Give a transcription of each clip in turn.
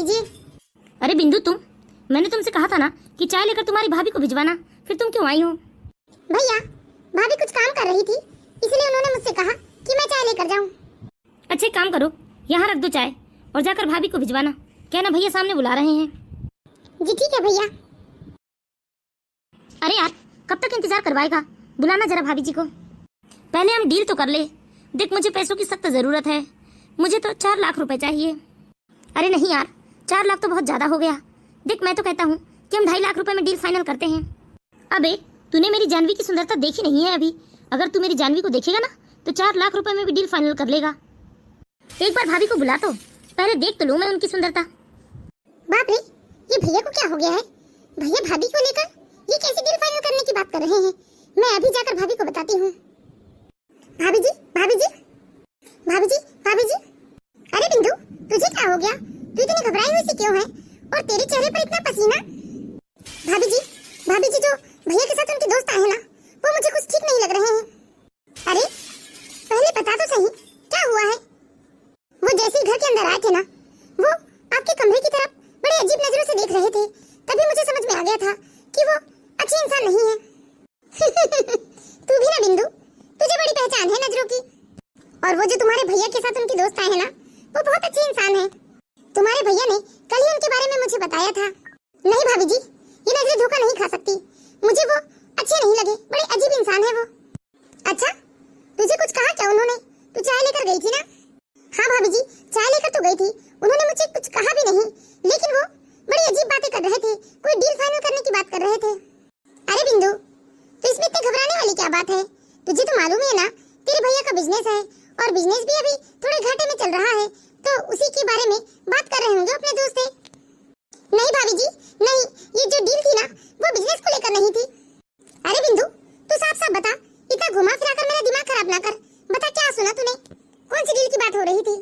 जी। अरे बिंदु, मैंने तुमसे कहा था ना कि चाय लेकर तुम्हारी भाभी को भिजवाना, फिर तुम क्यों आई हो? भैया, भाभी कुछ काम कर रही थी, इसलिए उन्होंने मुझसे कहा कि मैं चाय लेकर जाऊं। अच्छा, एक काम करो, यहाँ रख दो चाय और जाकर भाभी को भिजवाना। क्या ना, भैया सामने बुला रहे हैं। जी ठीक है भैया। अरे यार, कब तक इंतजार करवाएगा? बुलाना जरा भाभी जी को। पहले हम डील तो कर ले। देख, मुझे पैसों की सख्त जरूरत है। मुझे तो 4 लाख रुपए चाहिए। अरे नहीं यार, 4 लाख तो बहुत ज्यादा हो गया। देख, मैं तो कहता हूँ कि हम 2.5 लाख रुपए में डील फाइनल करते हैं। अबे, तूने मेरी जानवी की सुंदरता देखी नहीं है अभी। अगर तू मेरी जानवी को देखेगा ना तो 4 लाख रुपए में भी डील फाइनल कर लेगा। एक बार भाभी को बुला, तो पहले देख तो लूँ मैं उनकी सुंदरता। बाप रे, ये भैया को क्या हो गया है? भैया भाभी को लेकर ये कैसी डील फाइनल करने की बात कर रहे हैं? मैं अभी जाकर भाभी को बताती हूँ। भाभी जी, भाभी जी, भाभी जी, भाभी जी। अरे बिंदु, तुझे क्या हो गया? तू इतनी घबराई हुई सी क्यों है? और तेरे चेहरे पर इतना पसीना? भाभी जी, जो भैया के साथ उनके दोस्त आए हैं ना, वो मुझे कुछ ठीक नहीं लग रहे हैं। अरे पहले बता तो सही, क्या हुआ है? वो जैसे ही घर के अंदर आए थे ना, वो आपके कमरे की तरफ बड़े अजीब नजरों से देख रहे थे। तभी मुझे समझ में आ गया था कि वो अच्छे इंसान नहीं है। तू भी ना बिंदु, तुझे बड़ी पहचान है नजरों की। और वो जो तुम्हारे भैया के साथ उनके दोस्त आए हैं ना, वो बहुत अच्छे इंसान हैं। तुम्हारे भैया ने कल ही उनके बारे में मुझे बताया था। नहीं भाभी जी, ये नजरें धोखा नहीं खा सकती। मुझे वो अच्छे नहीं लगे, बड़े अजीब इंसान है वो। अच्छा, तुझे कुछ कहा क्या उन्होंने? तू चाय लेकर गई थी ना? हाँ भाभी जी, चाय लेकर तो गई थी। उन्होंने मुझे कुछ कहा भी नहीं, लेकिन वो बड़ी अजीब बातें कर रहे थे। कोई डील फाइनल करने की बात कर रहे थे। अरे बिंदु, तो इसमें इतने घबराने वाली क्या बात है? तुझे तो मालूम है ना, तेरे भैया का बिजनेस है और बिजनेस भी अभी थोड़े घाटे में चल रहा है, तो उसी के बारे में बात कर रहे होंगे अपने दोस्त से। नहीं भाभी जी, नहीं, ये जो डील थी ना, वो बिजनेस को लेकर नहीं थी। अरे बिंदु, तू साफ साफ बता, इतना घुमा फिरा कर मेरा दिमाग खराब ना कर। बता, क्या सुना तूने? कौन सी डील की बात हो रही थी?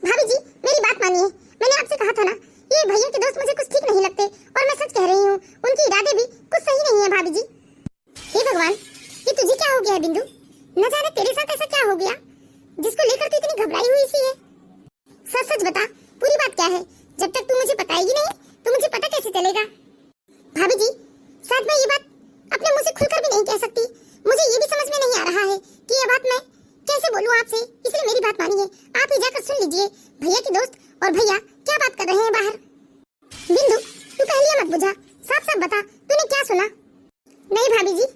भाभी जी, मेरी बात मानिए, मैंने आपसे कहा था ना, ये भैया के दोस्त मुझे कुछ ठीक नहीं लगते, और मैं सच कह रही हूँ, उनके इरादे भी कुछ सही नहीं है भाभी जी। हे भगवान, ये तुझे क्या हो गया है बिंदु? न जाने तेरे साथ ऐसा क्या हो गया जिसको लेकर तू इतनी घबराई हुई सी है। सच सच बता, पूरी बात क्या है? जब तक तू मुझे बताएगी नहीं तो मुझे पता कैसे चलेगा? भाभी जी, शायद मैं ये बात अपने मुंह से खुलकर भी नहीं कह सकती। मुझे ये भी समझ में नहीं आ रहा है कि ये बात मैं कैसे बोलूं आपसे, इसलिए मेरी बात मानिए। आप ही जाकर सुन लीजिए, भैया के दोस्त और भैया क्या बात कर रहे हैं बाहर। बिंदु, तू पहले मत बुझा, साफ साफ बता, तूने क्या सुना? नहीं भाभी जी,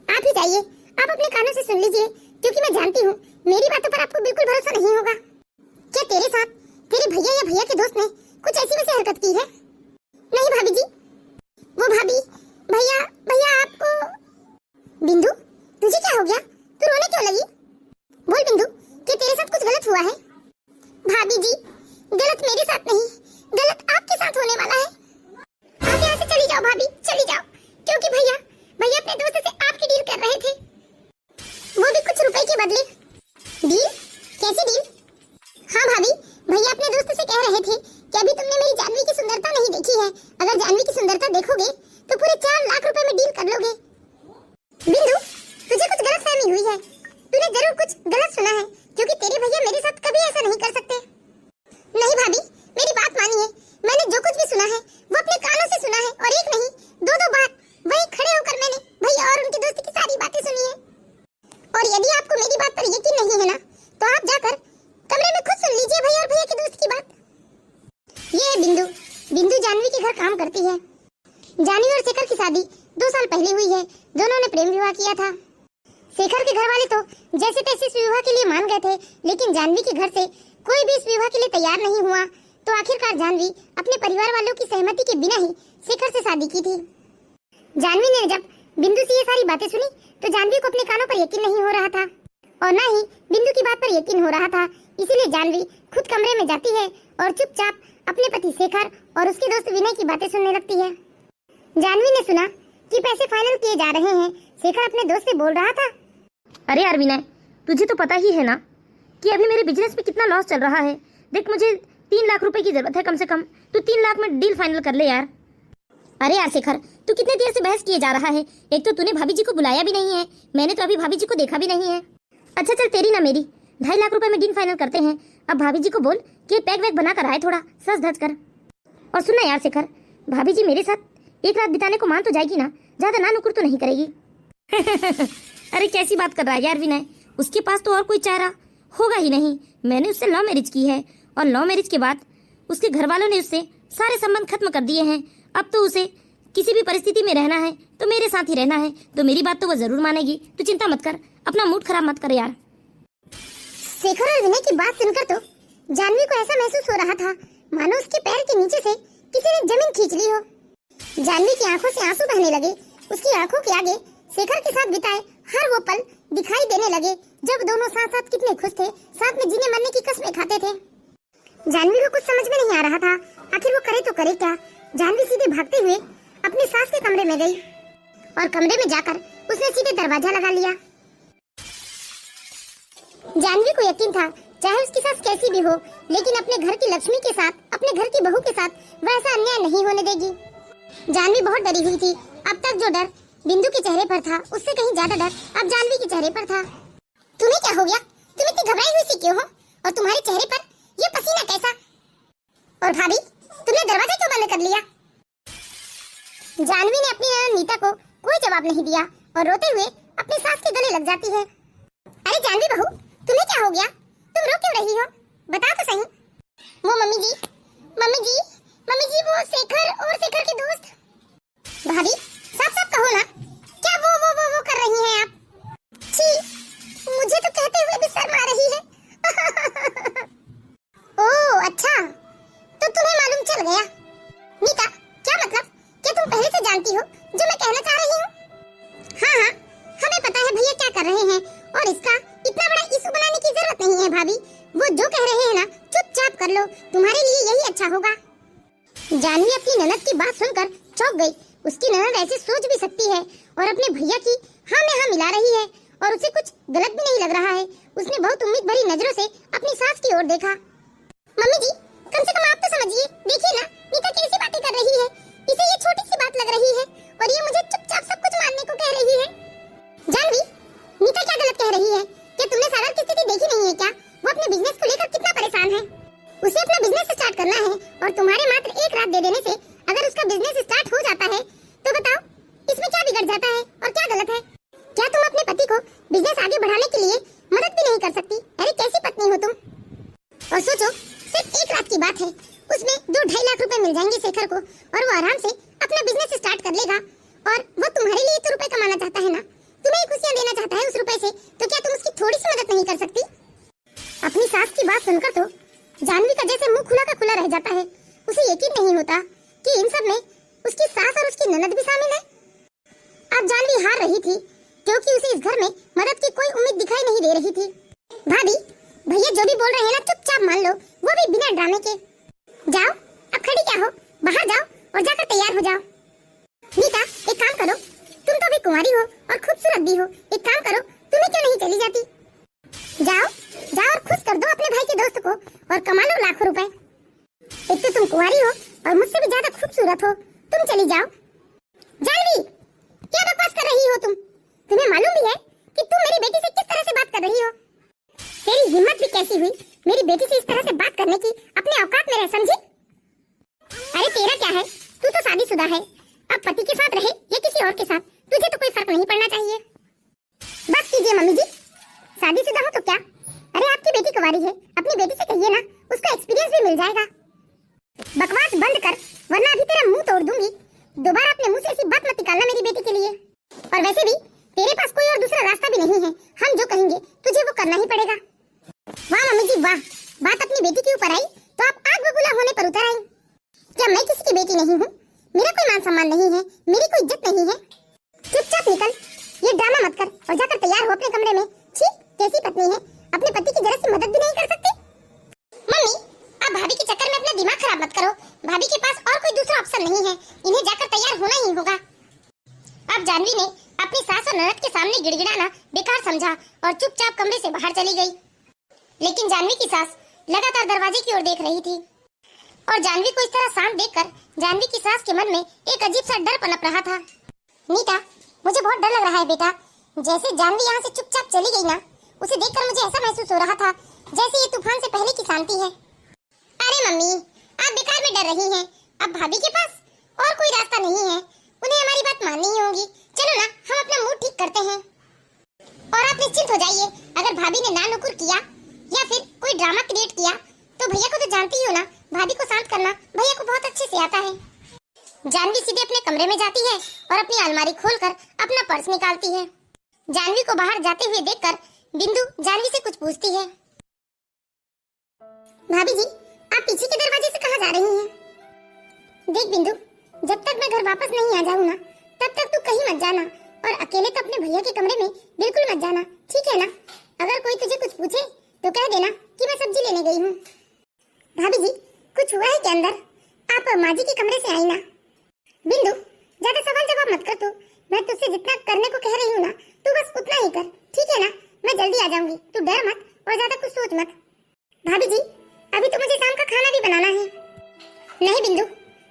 आप ही जाइए, आप अपने कानों से सुन लीजिए, क्योंकि मैं जानती हूँ मेरी बातों पर आपको बिल्कुल भरोसा नहीं होगा। क्या तेरे साथ तेरे भैया या भैया के दोस्त ने कुछ ऐसी वैसी हरकत की है? नहीं भाभी जी, वो भाभी भैया भैया आपको। बिंदु, तुझे क्या हो गया? तू रोने क्यों लगी? बोल बिंदु, क्या तेरे साथ कुछ गलत हुआ है? भाभी जी, गलत मेरे साथ नहीं, गलत आपके साथ होने वाला है। आप यहाँ से चली जाओ भाभी, चली जाओ, क्योंकि भैया अपने दोस्त से आपकी डील कर रहे थे, वो भी कुछ रुपए के बदले। डील? कैसी डील? हाँ भाभी, भैया अपने दोस्त से कह रहे थे कि अभी तुमने मेरी जानवी की सुंदरता नहीं देखी है, अगर जानवी की सुंदरता देखोगे तो पूरे 4 लाख रुपए में डील कर लोगे। बिंदु, तुझे कुछ गलतफहमी हुई है, तूने जरूर कुछ गलत सुना है, क्योंकि तेरे भैया मेरे साथ कभी ऐसा नहीं कर सकते। नहीं भाभी, मेरी बात मानिए, मैंने जो कुछ भी सुना है वो अपने कानों से सुना है, और एक नहीं, दो बार वहीं खड़े होकर मैंने भैया और उनके दोस्त की सारी बातें सुनी है। और यदि आपको मेरी बात पर यकीन नहीं है ना, तो आप जाकर कमरे में खुद सुन लीजिए भैया और भैया के दोस्त की बात। ये बिंदु जानवी के घर काम करती है। जानवी और शेखर की शादी 2 साल पहले हुई है। दोनों ने प्रेम विवाह किया था। शेखर के घर वाले तो जैसे तैसे इस विवाह के लिए मान गए थे, लेकिन जानवी के घर से कोई भी इस विवाह के लिए तैयार नहीं हुआ, तो आखिरकार जानवी अपने परिवार वालों की सहमति के बिना ही शेखर से शादी की थी। जानवी ने जब बिंदु से ये सारी बातें सुनी, तो जानवी को अपने कानों पर यकीन नहीं हो रहा था, और ना ही बिंदु की बात पर यकीन हो रहा था। इसीलिए जानवी खुद कमरे में जाती है और चुपचाप अपने पति शेखर और उसके दोस्त विनय की बातें सुनने लगती है। जानवी ने सुना कि पैसे फाइनल किए जा रहे हैं, शेखर अपने दोस्त से बोल रहा था। अरे यार विनय, तुझे तो पता ही है ना कि अभी मेरे बिजनेस में कितना लॉस चल रहा है। देख, मुझे 3 लाख रुपए की जरूरत है कम से कम, तो 3 लाख में डील फाइनल कर ले यार। अरे यार शेखर, तू कितने देर से बहस किए जा रहा है? एक तो तूने भाभी जी को बुलाया भी नहीं है, मैंने तो अभी भाभी जी को देखा भी नहीं है। अच्छा चल, तेरी ना मेरी, 2.5 लाख रुपए में डील फाइनल करते हैं। अब भाभी जी को बोल कि पैक वैक बना कर आए, थोड़ा सज धज कर। और सुनना यार शेखर, भाभी जी मेरे साथ एक रात बिताने को मान तो जाएगी ना, ज्यादा ना नुकुर तो नहीं करेगी। अरे कैसी बात कर रहा है यार विनय, उसके पास तो और कोई चारा होगा ही नहीं। मैंने उससे लव मैरिज की है और लव मैरिज के बाद उसके घर वालों ने उससे सारे संबंध खत्म कर दिए हैं। अब तो उसे किसी भी परिस्थिति में रहना है तो मेरे साथ ही रहना है, तो मेरी बात तो वो जरूर मानेगी। तू चिंता मत कर, अपना मूड खराब मत कर यार। शेखर और विनय की बात सुनकर तो जानवी को ऐसा महसूस हो रहा था मानो उसके पैर के नीचे से किसी ने जमीन खींच ली हो। जानवी की आंखों से आंसू बहने लगे। उसकी आंखों के आगे शेखर के साथ बिताए हर वो पल दिखाई देने लगे जब दोनों साथ साथ कितने खुश थे, साथ में जीने मरने की कस्में खाते थे। जानवी को कुछ समझ में नहीं आ रहा था, आखिर वो करे तो करे क्या। जानवी सीधे भागते हुए अपनी सास के कमरे में गई और कमरे में जाकर उसने सीधे दरवाजा लगा लिया। जानवी को यकीन था चाहे उसकी सास कैसी भी हो, लेकिन अपने घर की लक्ष्मी के साथ, अपने घर की बहू के साथ वैसा अन्याय नहीं होने देगी। जानवी बहुत डरी हुई थी। अब तक जो डर बिंदु के चेहरे पर था, उससे कहीं ज्यादा डर अब जानवी के चेहरे पर था। तुम्हें क्या हो गया? तुम इतनी घबराई हुई सी क्यों हो? और तुम्हारे चेहरे पर ये पसीना कैसा? और भाभी, तुमने दरवाजा क्यों बंद कर लिया? जानवी ने अपनी ननद नीता को कोई जवाब नहीं दिया और रोते हुए अपनी सास के गले लग जाती है। अरे जानवी बहू, तुम्हें क्या हो गया? तुम रो क्यों रही हो? बता तो सही। वो मम्मी जी, वो शेखर और शेखर के दोस्त। भाभी, साफ साफ कहो ना, क्या वो कर रही हैं आप? छी, मुझे तो कहते हुए भी शर्म आ रही है। ओह अच्छा, तो तुम्हें मालूम चल गया। नीता, क्या मतलब? क्या तुम पहले से जानती हो जो मैं कहना चाह रही हूँ? हाँ, हमें पता है भैया क्या कर रहे हैं और इसका इतना बड़ा इशू बनाने की जरूरत नहीं है भाभी। वो जो कह रहे हैं ना, चुपचाप कर लो, तुम्हारे लिए यही अच्छा होगा। जानवी अपनी ननद की बात सुनकर चौंक गई। उसकी ननद ऐसे सोच भी सकती है और अपने भैया की हाँ में हाँ मिला रही है और उसे कुछ गलत भी नहीं लग रहा है। उसने बहुत उम्मीद भरी नजरों से अपनी सास की ओर देखा। मम्मी जी, कम से कम आप तो समझिए, देखिए ना नीता कैसी बातें कर रही है। इसे ये छोटी सी बात लग रही है और ये मुझे चुपचाप सब कुछ मानने को कह रही है। जानवी, नीता क्या गलत कह रही है? क्या तुमने सागर की स्थिति देखी नहीं है क्या? वो अपने बिजनेस को लेकर कितना परेशान है। उसे अपना बिजनेस स्टार्ट करना है और तुम्हारे मात्र एक रात दे देने से अगर उसका बिजनेस स्टार्ट हो जाता है तो बताओ इसमें क्या बिगड़ जाता है और क्या गलत है? क्या तुम अपने पति को बिजनेस आगे बढ़ाने के लिए मदद भी नहीं कर सकती? अरे कैसी पत्नी हो तुम? और सोचो, सिर्फ एक रात की बात है, उसमें 2-2.5 लाख रुपए मिल जाएंगे शेखर को और वो आराम से अपना बिजनेस स्टार्ट कर लेगा। और वो तुम्हारे लिए तो रुपए कमाना चाहता है ना, तुम्हें खुशियां देना चाहता है उस रुपए से, तो क्या तुम उसकी थोड़ी सी मदद नहीं कर सकती? अपनी सास की बात सुनकर तो जानवी का जैसे मुंह खुला का खुला रह जाता है। उसे यकीन नहीं होता कि इन सब में उसकी सास और उसकी ननद भी शामिल है। अब जानवी हार रही थी क्योंकि उसे इस घर में मदद की कोई उम्मीद दिखाई नहीं दे रही थी। भाभी, भैया जो भी बोल रहे हैं ना चुपचाप मान लो, वो भी बिना ड्रामे के। जाओ, अब खड़ी क्या हो, बाहर जाओ और जाकर तैयार हो जाओ। नीता, एक काम करो, तुम तो अभी कुंवारी हो और खूबसूरत भी हो, एक काम करो, तुम्हें क्यों नहीं चली जाती? जाओ और खुश कर दो अपने भाई के दोस्त को और कमा लो लाखों रुपए। एक तो तुम कुंवारी हो और मुझसे भी ज्यादा खूबसूरत हो, तुम चली जाओ। जानवी, क्या बकवास कर रही हो तुम? तुम्हें मालूम भी है कि तुम मेरी बेटी से किस तरह से बात कर रही हो? तेरी हिम्मत भी कैसी हुई मेरी बेटी से इस तरह से बात करने की? अपने औकात में रह, समझी? अरे तेरा क्या है, तू तो शादीशुदा है, अब पति के साथ रहे या किसी और के साथ, तुझे तो कोई फर्क नहीं पड़ना चाहिए। बस कीजिए मम्मी जी, शादीशुदा हो तो क्या? अरे आपकी बेटी कुंवारी है, अपनी बेटी से कहिए ना, उसका एक्सपीरियंस भी मिल जाएगा। बकवास बंद कर वरना अभी तेरा मुंह तोड़ दूंगी। दोबारा अपने मुंह से ऐसी बात मत निकालना मेरी बेटी के लिए। और वैसे भी तेरे पास कोई और दूसरा रास्ता भी नहीं है, हम जो कहेंगे तुझे वो करना ही पड़ेगा। वाह मम्मी जी वाह, बात अपनी बेटी के ऊपर आई तो आप आग बबूला होने पर उतर आई। क्या मैं किसी की बेटी नहीं हूँ? मेरा कोई मान सम्मान नहीं है, मेरी कोई इज्जत नहीं है। चुपचाप निकल, ये ड्रामा मत कर और जाकर तैयार हो अपने कमरे में। छी, कैसी पत्नी है, अपने पति की जरा सी मदद भी नहीं कर सकती। मम्मी, आप भाभी के चक्कर में अपना दिमाग खराब मत करो, भाभी के पास और कोई दूसरा ऑप्शन नहीं है, इन्हें जाकर तैयार होना ही होगा। अब जानवी ने अपनी सास और ननद के सामने गिड़गिड़ाना बेकार समझा और चुपचाप कमरे से बाहर चली गई। लेकिन जानवी की सास लगातार दरवाजे की ओर देख रही थी और जानवी को इस तरह शांत देखकर जानवी की सास के मन में एक अजीब सा डर पनप रहा था। नीता, मुझे बहुत डर लग रहा है बेटा। जैसे जानवी यहाँ से चुपचाप चली गई ना, उसे देखकर मुझे ऐसा महसूस हो रहा था जैसे ये तूफान से पहले की शांति है। अरे मम्मी, आप बेकार में डर रही हैं, अब भाभी के पास और कोई रास्ता नहीं है, उन्हें हमारी बात माननी ही होगी। चलो ना, हम अपना मूड ठीक करते हैं। और आप निश्चिंत हो जाइए, अगर भाभी ने ना नुकुर किया या फिर कोई ड्रामा क्रिएट किया तो भैया को तो जानती ही हो ना, भाभी को शांत करना भैया को बहुत अच्छे से आता है। जानवी सीधे अपने कमरे में जाती है और अपनी अलमारी खोलकर अपना पर्स निकालती है। जानवी को बाहर जाते हुए देखकर बिंदु जानवी से कुछ पूछती है। भाभी जी, आप पीछे के दरवाजे से कहाँ जा रही हैं? देख बिंदु, जब तक मैं घर वापस नहीं आ जाऊँ ना, तब तक तू कहीं मत जाना और अकेले तो अपने भैया के कमरे में बिल्कुल मत जाना, ठीक है ना? अगर कोई तुझे कुछ पूछे तो कह देना कि मैं सब्जी लेने गई हूँ। भाभी जी, कुछ हुआ है क्या अंदर? आप माँ जी के कमरे से आई ना? बिंदु, ज्यादा सवाल जवाब मत कर तू। मैं तुझसे जितना करने को कह रही हूँ ना, तू बस उतना ही कर, ठीक है ना? मैं जल्दी आ जाऊंगी, तू डर मत और ज्यादा कुछ सोच मत। भाभी जी, अभी तो मुझे शाम का खाना भी बनाना है। नहीं बिंदु,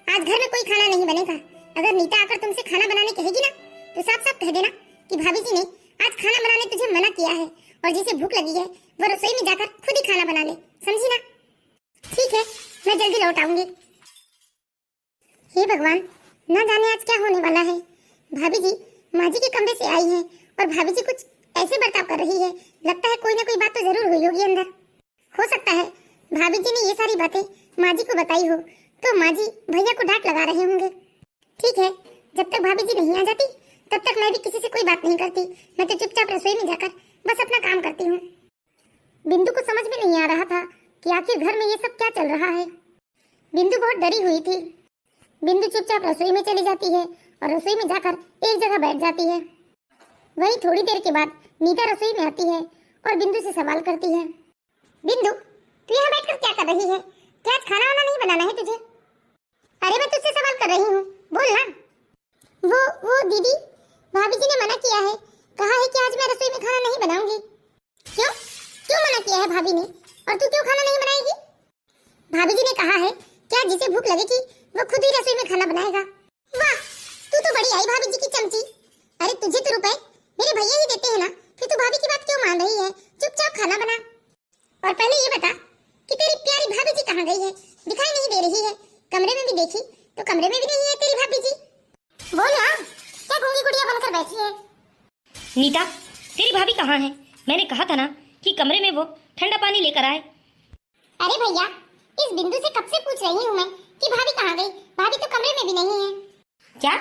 आज घर में कोई खाना नहीं बनेगा। अगर नीता आकर तुमसे खाना बनाने कहेगी ना, तो साफ साफ कह देना कि भाभी जी ने आज खाना बनाने तुझे मना किया है और जिसे भूख लगी है वो रसोई में जाकर खुद ही खाना बना ले, समझी ना? ठीक है, मैं जल्दी लौट आऊंगी। हे भगवान, न जाने आज क्या होने वाला है। भाभी जी माँ जी के कमरे से आई है और भाभी जी कुछ ऐसे बर्ताव कर रही है, लगता है कोई ना कोई बात तो जरूर हुई होगी अंदर। हो सकता है भाभी जी ने ये सारी बातें माँ जी को बताई हो तो माँ जी भैया को डांट लगा रहे होंगे। ठीक है, जब तक भाभी जी नहीं आ जाती तब तक मैं भी किसी से कोई बात नहीं करती। मैं तो चुपचाप रसोई में जाकर बस अपना काम करती हूँ। बिंदु को समझ में नहीं आ रहा था कि आखिर घर में ये सब क्या चल रहा है। बिंदु बहुत डरी हुई थी। बिंदु चुपचाप रसोई में चली जाती है और रसोई में जाकर एक जगह बैठ जाती है। वहीं थोड़ी देर के बाद नीता रसोई में आती है और बिंदु से सवाल करती है। बिंदु, तू यहाँ बैठकर क्या कर रही है? क्या आज खाना वाना नहीं बनाना है तुझे? अरे मैं तुझसे सवाल कर रही हूँ, बोल ना। वो दीदी, भाभी जी ने मना किया है, कहा है कि आज मैं रसोई में खाना नहीं बनाऊंगी। क्यों क्यों मना किया है भाभी ने? और तू क्यों खाना नहीं बनाएगी? भाभी जी ने कहा है कि आज जिसे भूख लगेगी वो खुद ही रसोई में खाना बनाएगा। वाह, तू तो बड़ी आई भाभी जी की चमची। अरे तुझे तो रुपए मेरे भैया ही देते हैं ना, फिर तू भाभी की बात क्यों मान रही है? चुपचाप खाना बना। और पहले ये बता कि तेरी प्यारी भाभी जी कहाँ गई है? दिखाई नहीं दे रही है। कमरे में भी देखी तो कमरे में भी नहीं है तेरी भाभी जी। बोल ना, क्या गूंगी गुड़िया बनकर बैठी है? नीता, तेरी भाभी कहाँ है? मैंने कहा था ना कि कमरे में वो ठंडा पानी लेकर आए। अरे भैया, इस बिंदु से कब से पूछ रही हूँ मैं कि भाभी कहाँ गई? भाभी तो कमरे में भी नहीं है। क्या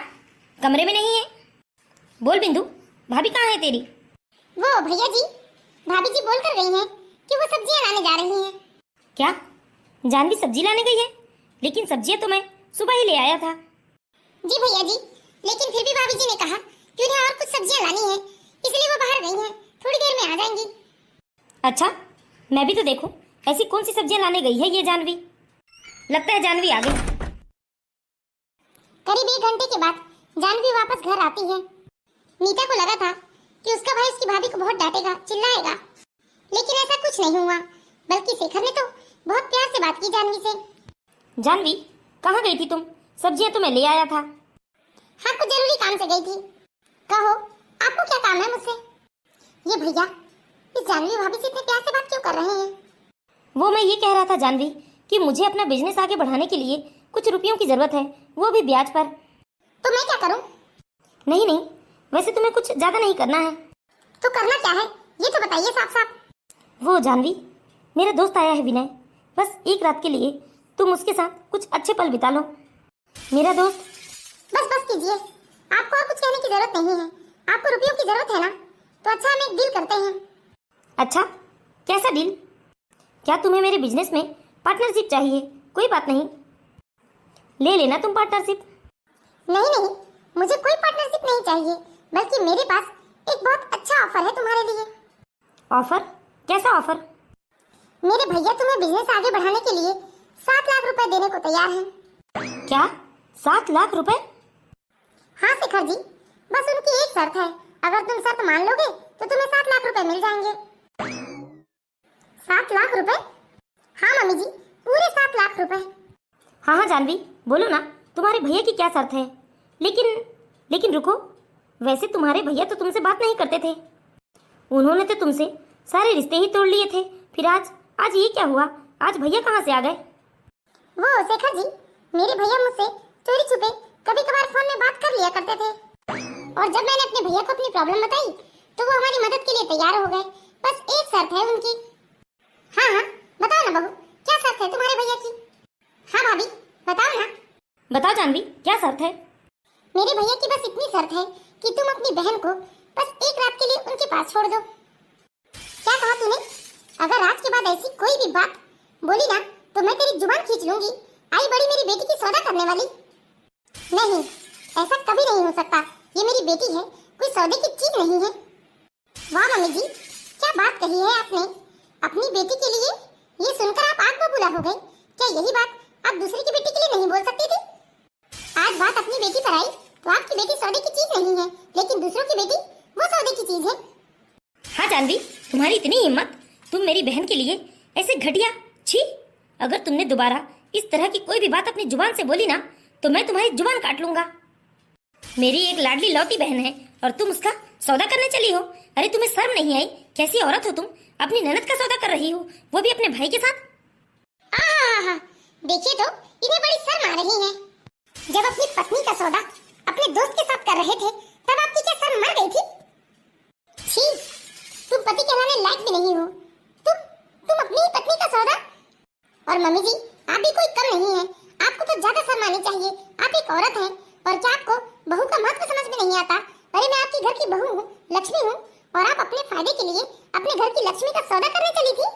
कमरे में नहीं है? बोल बिंदु, भाभी कहाँ है तेरी? वो भैया जी, भाभी जी बोल कर गई हैं कि वो सब्जियां लाने जा रही हैं। क्या जानवी सब्जी लाने गई है? लेकिन सब्जियां तो मैं सुबह ही ले आया था। जी भैया जी, लेकिन फिर भी भाभी जी ने कहा कि उन्हें और कुछ सब्जियां लानी है, इसलिए वो बाहर गई हैं, थोड़ी देर में आ जाएंगी। अच्छा, मैं भी तो देखूं ऐसी कौन सी सब्जियां लाने गई है ये जानवी। लगता है जानवी आ गई। करीब 1 घंटे के बाद जानवी वापस घर आती है। नीता को लगा था कि उसका भाई उसकी भाभी को बहुत डांटेगा, चिल्लाएगा, लेकिन ऐसा कुछ नहीं हुआ, बल्कि शेखर ने तो बहुत प्यार से बात की जानवी से। जानवी, कहाँ गई थी तुम? सब्जियां तो मैं ले आया था। हाँ, कुछ जरूरी काम से गई थी। कहो, आपको क्या काम है मुझसे? ये भैया इस जानवी भाभी से इतने प्यार से बात क्यों कर रहे हैं? वो मैं ये कह रहा था जानवी कि मुझे अपना बिजनेस आगे बढ़ाने के लिए कुछ रुपयों की जरूरत है, वो भी ब्याज पर। तो मैं क्या करूं? नहीं नहीं, वैसे तुम्हें कुछ ज्यादा नहीं करना है। तो करना क्या है ये तो बताइए साफ साफ। वो जानवी, मेरा दोस्त आया है विनय, बस एक रात के लिए तुम उसके साथ कुछ अच्छे पल बिता लो। मेरा दोस्त। बस कीजिए, आपको और कुछ कहने की जरूरत नहीं है। आपको रुपयों की जरूरत है ना, तो अच्छा हम एक डील करते हैं। अच्छा, कैसा डील? क्या तुम्हें मेरे बिजनेस में पार्टनरशिप चाहिए? कोई बात नहीं, ले लेना तुम पार्टनरशिप। नहीं, मुझे कोई पार्टनरशिप नहीं चाहिए, बल्कि मेरे पास एक बहुत अच्छा ऑफर है तुम्हारे लिए। ऑफर? कैसा ऑफर? मेरे भैया तुम्हें बिजनेस आगे बढ़ाने के लिए 7 लाख रुपए देने को तैयार हैं। क्या 7 लाख रुपए? हाँ शेखर जी, बस उनकी एक शर्त है, अगर तुम शर्त मान लोगे तो तुम्हें 7 लाख रुपए मिल जाएंगे। 7 लाख रुपए? हाँ मम्मी जी, पूरे 7 लाख रुपए। हाँ जानवी, बोलो ना, तुम्हारे भैया की क्या शर्त है? लेकिन रुको, वैसे तुम्हारे भैया तो तुमसे बात नहीं करते थे। उन्होंने तो तुमसे सारे रिश्ते ही तोड़ लिए थे, फिर आज ये क्या हुआ? आज भैया कहाँ से आ गए? वो शेखर जी, मेरे भैया मुझसे चोरी छुपे कभी कभार फोन में बात कर लिया करते थे, और जब मैंने अपने भैया को अपनी प्रॉब्लम बताई तो वो हमारी मदद के लिए तैयार हो गए। बस एक शर्त है उनकी। हाँ हाँ बताओ ना बहू, क्या शर्त है तुम्हारे भैया की? हाँ भाभी बताओ ना। बताओ जानवी, क्या शर्त है? मेरे भैया की बस इतनी शर्त है कि तुम अपनी बहन को बस एक रात के लिए उनके पास छोड़ दो। क्या कहा तूने? अगर आज के बाद ऐसी कोई भी बात बोली ना तो मैं तेरी जुबान खींच लूंगी। आई बड़ी मेरी बेटी की सौदा करने वाली। नहीं, ऐसा कभी नहीं हो सकता। ये मेरी बेटी है, कोई सौदे की चीज नहीं है। वाह मम्मी जी, क्या बात कही है आपने। अपनी बेटी के लिए ये सुनकर आप आग बबूला हो गए। क्या यही बात आप दूसरे की बेटी के लिए नहीं बोल सकती थी? आज बात अपनी बेटी पर आई तो आपकी बेटी सौदे की चीज नहीं है, लेकिन दूसरों की बेटी वो सौदे की चीज है। हाँ जानवी, तुम्हारी इतनी हिम्मत, तुम मेरी बहन के लिए ऐसे घटिया। छी, अगर तुमने दोबारा इस तरह की कोई भी बात अपनी जुबान से बोली ना तो मैं तुम्हारी जुबान काट लूंगा। मेरी एक लाडली लौती बहन है और तुम उसका सौदा करने चली हो। अरे तुम्हें शर्म नहीं आई? कैसी औरत हो तुम, अपनी ननद का सौदा कर रही हो, वो भी अपने भाई के साथ। देखिए तो इन्हें बड़ी शर्म आ रही है। जब अपनी पत्नी का सौदा अपने दोस्त के साथ कर रहे थे तब आपकी क्या शर्म मर गई थी? छी, तुम पति कहलाने लायक भी नहीं हो। तुम अपनी ही पत्नी का सौदा। और मम्मी जी, आप भी कोई कम नहीं है, आपको तो ज्यादा शर्म आनी चाहिए। आप एक औरत हैं और क्या आपको बहू का महत्व समझ में नहीं आता? अरे मैं आपकी घर की बहू हूँ, लक्ष्मी हूँ, और आप अपने फायदे के लिए अपने घर की लक्ष्मी का सौदा करने चली थी।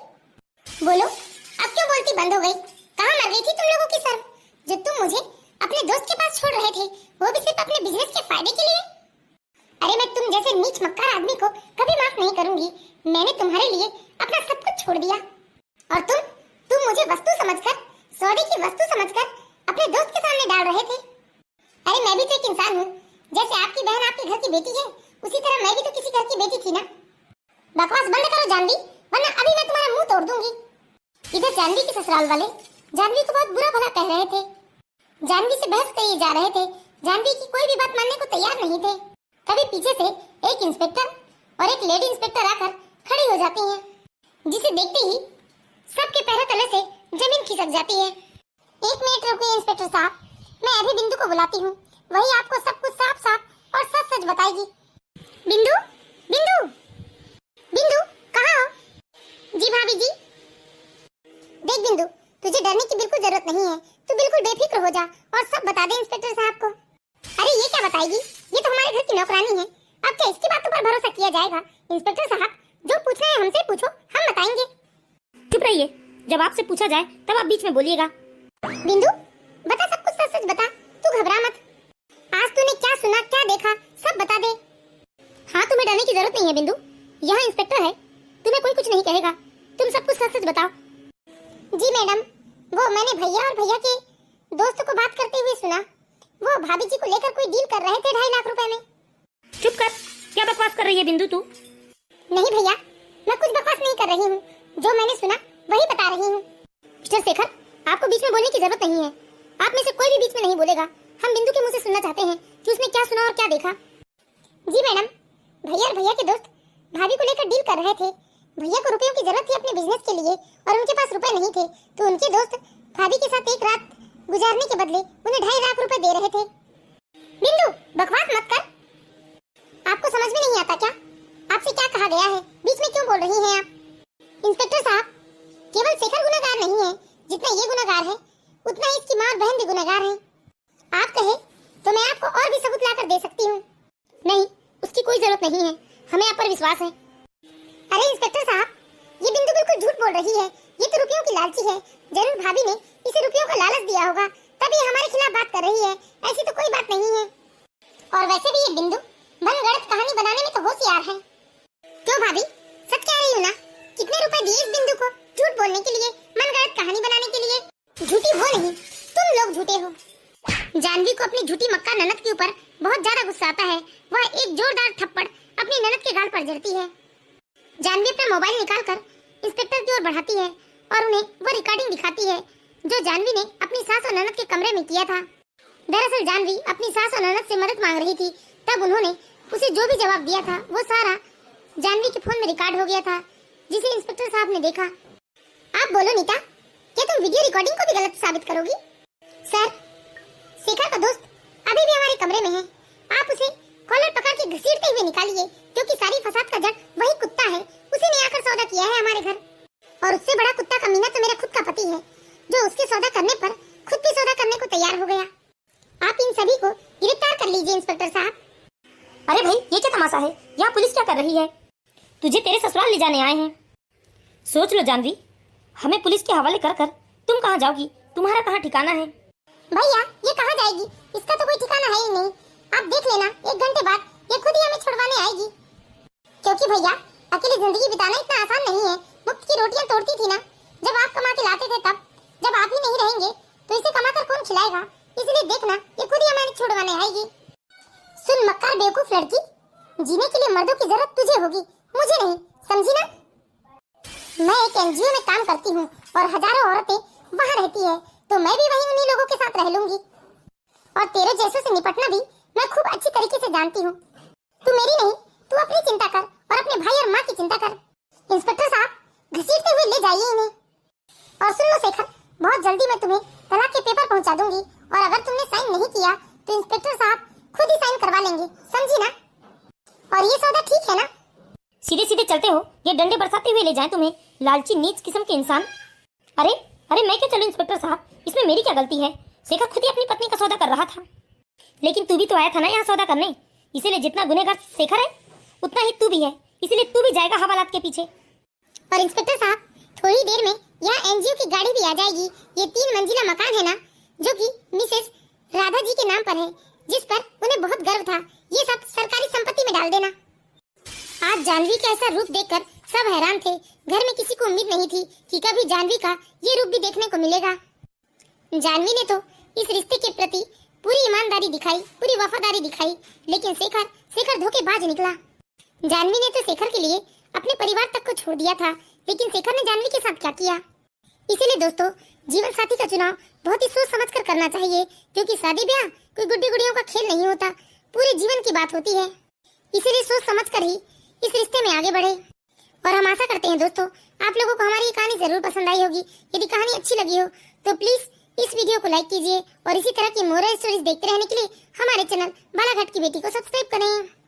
बोलो, अब क्यों बोलती बंद हो गई? कहाँ मर गई थी तुम लोगों की शर्म, जो तुम मुझे अपने दोस्त के पास छोड़ रहे थे, वो भी सिर्फ अपने बिजनेस के फायदे के लिए? अरे मैं तुम जैसे नीच मक्कार आदमी को कभी माफ नहीं करूंगी। मैंने तुम्हारे लिए अपना सब कुछ छोड़ दिया और तुम मुझे वस्तु समझकर, सौदे की वस्तु समझकर अपने दोस्त के सामने डाल रहे थे। अरे मैं भी तो एक इंसान हूँ, जैसे आपकी बहन आपके घर की बेटी है उसी तरह मैं भी तो किसी घर की बेटी थी ना। बकवास बंद करो जानवी, वरना अभी मैं तुम्हारा मुंह तोड़ दूंगी। इधर जानवी के ससुराल वाले जानवी को बहुत बुरा भला कह रहे थे, जानवी से बहस किए जा रहे थे, जानवी की कोई भी बात मानने को तैयार नहीं थे। तभी पीछे से एक इंस्पेक्टर और एक लेडी इंस्पेक्टर आकर खड़ी हो जाती हैं, जिसे देखते ही सबके पैरों तले से जमीन खिसक जाती है। एक मिनट रुकिए इंस्पेक्टर साहब, मैं अभी बिंदु को बुलाती हूँ, वही आपको सब कुछ साफ साफ और सच सच बताएगी। बिंदु, बिंदु, बिंदु कहाँ हो? जी भाभी जी। देख बिंदु, तुझे डरने की बिल्कुल जरूरत नहीं है, तू बिल्कुल बेफिक्र हो जा और सब बता दे इंस्पेक्टर साहब को। अरे ये क्या बताएगी, ये तो हमारे घर की नौकरानी है, अब क्या इसकी बातों पर भरोसा किया जाएगा? इंस्पेक्टर साहब, जो पूछना है हमसे पूछो, हम बताएंगे। चुप रहिए, जब आपसे पूछा जाए तब आप बीच में बोलिएगा। बिंदु बता, सब कुछ सच सच बता, तू घबरा मत। आज तूने क्या सुना, क्या देखा, सब बता दे। हाँ, तुम्हें डरने की जरूरत नहीं है बिंदु, यहाँ इंस्पेक्टर है, तुम्हें कोई कुछ नहीं कहेगा, तुम सब कुछ सच सच बताओ। जी मैडम, वो मैंने भैया और भैया के दोस्त को बात करते हुए सुना, वो भाभी जी को लेकर कोई डील कर रहे थे 2.5 लाख रुपए में। चुप कर, क्या बकवास कर रही है बिंदु तू? नहीं भैया, मैं कुछ बकवास नहीं कर रही हूँ, जो मैंने सुना वही बता रही हूँ। मिस्टर शेखर, आपको बीच में बोलने की जरूरत नहीं है, आप में से कोई भी बीच में नहीं बोलेगा। हम बिंदु के मुंह से सुनना चाहते हैं कि उसने क्या सुना और क्या देखा। जी मैडम, भैया और भैया के दोस्त भाभी को लेकर डील कर रहे थे, भैया को रुपयों की जरूरत थी अपने बिजनेस के लिए और उनके पास रुपए नहीं थे, तो उनके दोस्त भाभी के साथ एक रात गुजारने के बदले उन्हें 2.5 लाख रुपए दे रहे थे। बिंदु बकवास मत कर, आपको समझ में नहीं आता क्या? आपसे क्या कहा गया है, बीच में क्यों बोल रही हैं आप? इंस्पेक्टर साहब, केवल शेखर गुनहगार नहीं है, जितना ये गुनहगार है उतना ही इसकी माँ और बहन भी गुनहगार हैं। आप कहे तो मैं आपको और भी सबूत लाकर दे सकती हूँ। नहीं, उसकी कोई जरूरत नहीं है, हमें आप पर विश्वास है। अरे इंस्पेक्टर साहब, ये बिंदु बिल्कुल झूठ बोल रही है, ये तो रुपयों की लालची है, जरूर भाभी ने इसे रुपयों का लालच दिया होगा, तभी हमारे खिलाफ बात कर रही है, ऐसी तो कोई बात नहीं है। और वैसे भी ये बिंदु मनगढ़ंत कहानी बनाने में तो होशियार है। क्यों भाभी, सच कह रही हूँ ना? कितने रुपए दिए इस बिंदु को झूठ बोलने के लिए, मनगढ़ंत कहानी बनाने के लिए? झूठी वो नहीं, तुम लोग झूठे हो। जानवी को अपनी झूठी मक्का ननद के ऊपर बहुत ज्यादा गुस्सा आता है, वह एक जोरदार थप्पड़ अपनी ननद के गाल पर जड़ती है। जानवी अपना मोबाइल निकालकर इंस्पेक्टर की ओर बढ़ाती है और उन्हें वो रिकॉर्डिंग दिखाती है जो जानवी ने अपनी सास और ननद के कमरे में किया था। दरअसल जानवी अपनी सास और ननद से मदद मांग रही थी, तब उन्होंने उसे जो भी जवाब दिया था वो सारा जानवी के फोन में रिकॉर्ड हो गया था, जिसे इंस्पेक्टर साहब ने देखा। आप बोलो नीता, क्या तुम वीडियो रिकॉर्डिंग को भी गलत साबित करोगी? सर, निकालिए, क्योंकि सारी फसाद का जड़ वही कुत्ता है। उसी ने आकर सौदा किया है हमारे घर, और उससे बड़ा कुत्ता कमीना तो मेरा खुद का पति है, जो उसके सौदा करने पर खुद भी सौदा करने को तैयार हो गया। आप इन सभी को गिरफ्तार कर लीजिए इंस्पेक्टर साहब। अरे भाई, ये क्या तमाशा है? यहाँ पुलिस क्या कर रही है? तुझे तेरे ससुराल ले जाने आए हैं। सोच लो जानवी, हमें पुलिस के हवाले कर कर तुम कहाँ जाओगी? तुम्हारा कहाँ ठिकाना है? भैया, ये कहाँ जाएगी? इसका तो कोई ठिकाना है ही नहीं। आप देख लेना, 1 घंटे बाद ये खुद ही हमें छुड़वाने आएगी। क्योंकि भैया, अकेली जिंदगी बिताना इतना आसान नहीं है। मुफ्त की रोटियां तोड़ती थी ना जब आप कमा के लाते थे, तब जब आप ही नहीं रहेंगे तो इसे कमाकर कौन खिलाएगा? इसलिए देखना, ये खुद ही हमें छुड़वाने आएगी। सुन मक्कार बेवकूफ लड़की, जीने के लिए मर्दों की जरूरत तुझे होगी, मुझे नहीं, समझी ना? मैं एक एनजीओ में काम करती हूँ और हजारों औरतें वहाँ रहती है, तो मैं भी वहीं उन्हीं लोगों के साथ रह लूंगी। और तेरे जैसों से निपटना भी मैं खूब अच्छी तरीके से जानती हूँ। तू मेरी नहीं, तू अपनी चिंता कर और अपने भाई और माँ की चिंता कर। इंस्पेक्टर साहब, घसीटते हुए ले जाइए इन्हें। और सुन लो शेखर, बहुत जल्दी मैं तुम्हें तलाक के पेपर पहुँचा दूंगी, और अगर तुमने साइन नहीं किया तो इंस्पेक्टर साहब खुद ही साइन करवा लेंगे, समझी ना? और ये सौदा ठीक है ना? सीधे सीधे चलते हो, ये डंडे बरसाते हुए ले जाएं तुम्हें, लालची नीच किस्म के इंसान। अरे अरे, मैं क्या चलूं इंस्पेक्टर साहब, इसमें मेरी क्या गलती है? शेखर खुद ही अपनी पत्नी का सौदा कर रहा था। लेकिन तू भी तो आया था ना यहाँ सौदा करने, इसीलिए जितना गुनहगार शेखर है उतना ही तू भी है, इसीलिए तू भी जाएगा हवालात के पीछे। और इंस्पेक्टर साहब, थोड़ी देर में यहाँ एनजीओ की गाड़ी भी आ जाएगी। ये 3 मंजिला मकान है ना, जो कि मिसेस राधा जी के नाम पर है, जिस पर उन्हें बहुत गर्व था। ये सब सरकारी संपत्ति में डाल देना। आज जानवी का ऐसा रूप देखकर सब हैरान थे। घर में किसी को उम्मीद नहीं थी कि कभी जानवी का ये रूप भी देखने को मिलेगा। जानवी ने तो इस रिश्ते के प्रति पूरी ईमानदारी दिखाई, पूरी वफादारी दिखाई, लेकिन शेखर धोखेबाज निकला। जानवी ने तो शेखर के लिए अपने परिवार तक को छोड़ दिया था, लेकिन शेखर ने जानवी के साथ क्या किया? इसीलिए दोस्तों, जीवन साथी का चुनाव बहुत ही सोच समझ कर करना चाहिए, क्योंकि शादी ब्याह कोई गुड्डी गुड़ियों का खेल नहीं होता, पूरे जीवन की बात होती है। इसीलिए सोच समझ कर ही इस रिश्ते में आगे बढ़े। और हम आशा करते हैं दोस्तों, आप लोगों को हमारी ये कहानी जरूर पसंद आई होगी। यदि कहानी अच्छी लगी हो तो प्लीज इस वीडियो को लाइक कीजिए, और इसी तरह की मोरल स्टोरीज देखते रहने के लिए हमारे चैनल बालाघाट की बेटी को सब्सक्राइब करें।